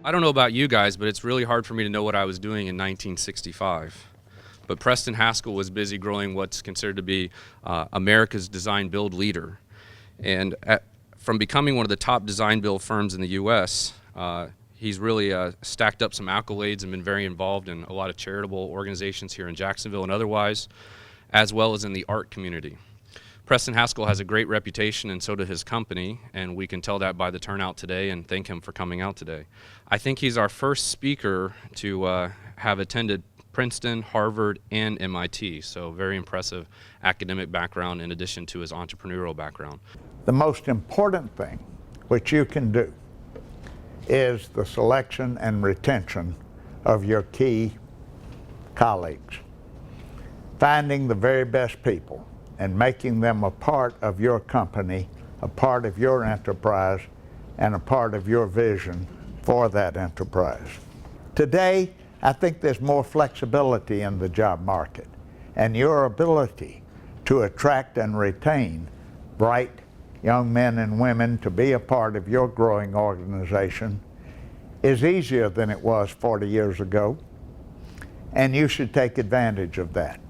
I don't know about you guys, but it's really hard for me to know what I was doing in 1965. But Preston Haskell was busy growing what's considered to be America's design build leader. And from becoming one of the top design build firms in the U.S., he's really stacked up some accolades and been very involved in a lot of charitable organizations here in Jacksonville and otherwise, as well as in the art community. Preston Haskell has a great reputation, and so does his company, and we can tell that by the turnout today, and thank him for coming out today. I think he's our first speaker to have attended Princeton, Harvard, and MIT, so very impressive academic background in addition to his entrepreneurial background. The most important thing which you can do is the selection and retention of your key colleagues. Finding the very best people and making them a part of your company, a part of your enterprise, and a part of your vision for that enterprise. Today, I think there's more flexibility in the job market, and your ability to attract and retain bright young men and women to be a part of your growing organization is easier than it was 40 years ago, and you should take advantage of that.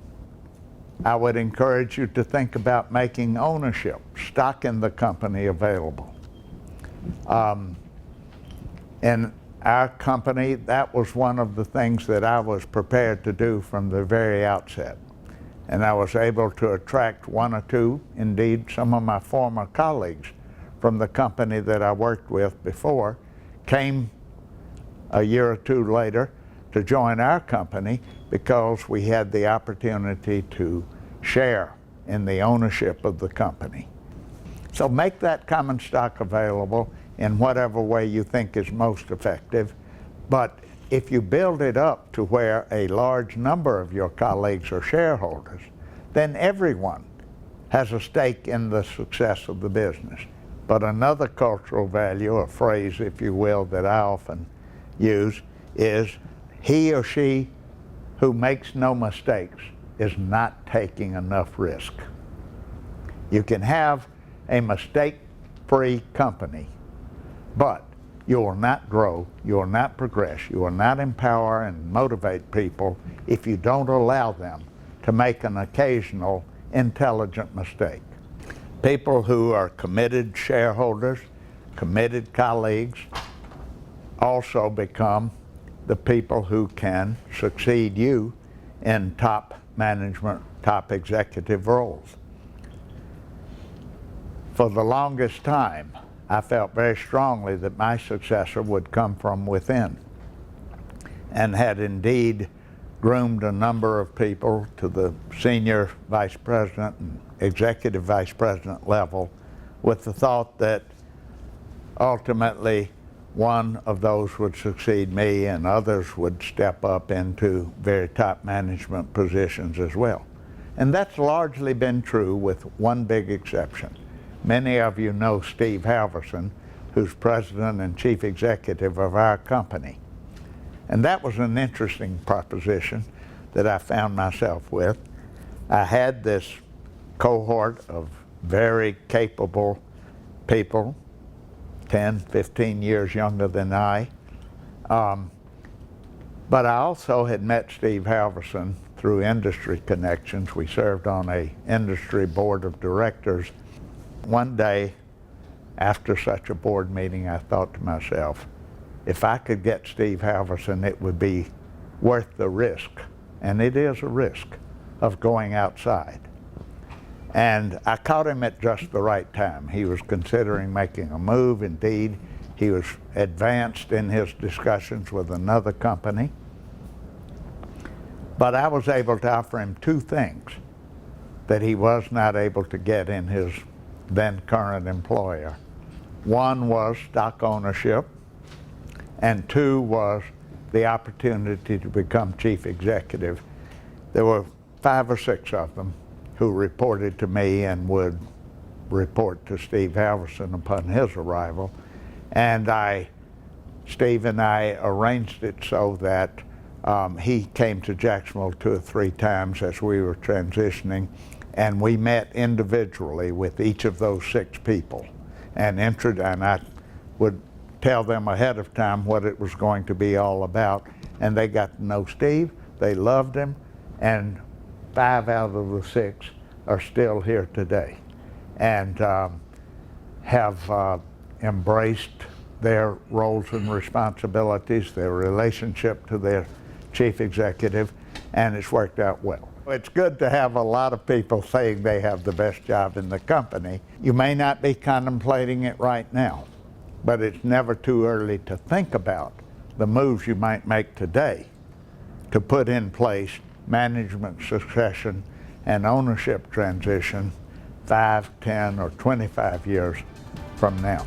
I would encourage you to think about making ownership, stock in the company available. In our company, that was one of the things that I was prepared to do from the very outset. And I was able to attract one or two, indeed some of my former colleagues from the company that I worked with before, came a year or two later to join our company because we had the opportunity to share in the ownership of the company. So make that common stock available in whatever way you think is most effective. But if you build it up to where a large number of your colleagues are shareholders, then everyone has a stake in the success of the business. But another cultural value, a phrase, if you will, that I often use is he or she who makes no mistakes is not taking enough risk. You can have a mistake-free company, but you will not grow, you will not progress, you will not empower and motivate people if you don't allow them to make an occasional intelligent mistake. People who are committed shareholders, committed colleagues, also become the people who can succeed you in top management, top executive roles. For the longest time, I felt very strongly that my successor would come from within, and had indeed groomed a number of people to the senior vice president and executive vice president level with the thought that ultimately one of those would succeed me and others would step up into very top management positions as well. And that's largely been true with one big exception. Many of you know Steve Halverson, who's president and chief executive of our company. And that was an interesting proposition that I found myself with. I had this cohort of very capable people, 10, 15 years younger than I. But I also had met Steve Halverson through industry connections. We served on an industry board of directors. One day, after such a board meeting, I thought to myself, if I could get Steve Halverson, it would be worth the risk, and it is a risk, of going outside. And I caught him at just the right time. He was considering making a move. Indeed, he was advanced in his discussions with another company. But I was able to offer him two things that he was not able to get in his then current employer. One was stock ownership, and two was the opportunity to become chief executive. There were 5 or 6 of them who reported to me and would report to Steve Halverson upon his arrival. And Steve and I arranged it so that he came to Jacksonville 2 or 3 times as we were transitioning, and we met individually with each of those 6 people. And I would tell them ahead of time what it was going to be all about. And they got to know Steve, they loved him, and 5 out of the 6 are still here today and have embraced their roles and responsibilities, their relationship to their chief executive, and it's worked out well. It's good to have a lot of people saying they have the best job in the company. You may not be contemplating it right now, but it's never too early to think about the moves you might make today to put in place management succession and ownership transition 5, 10, or 25 years from now.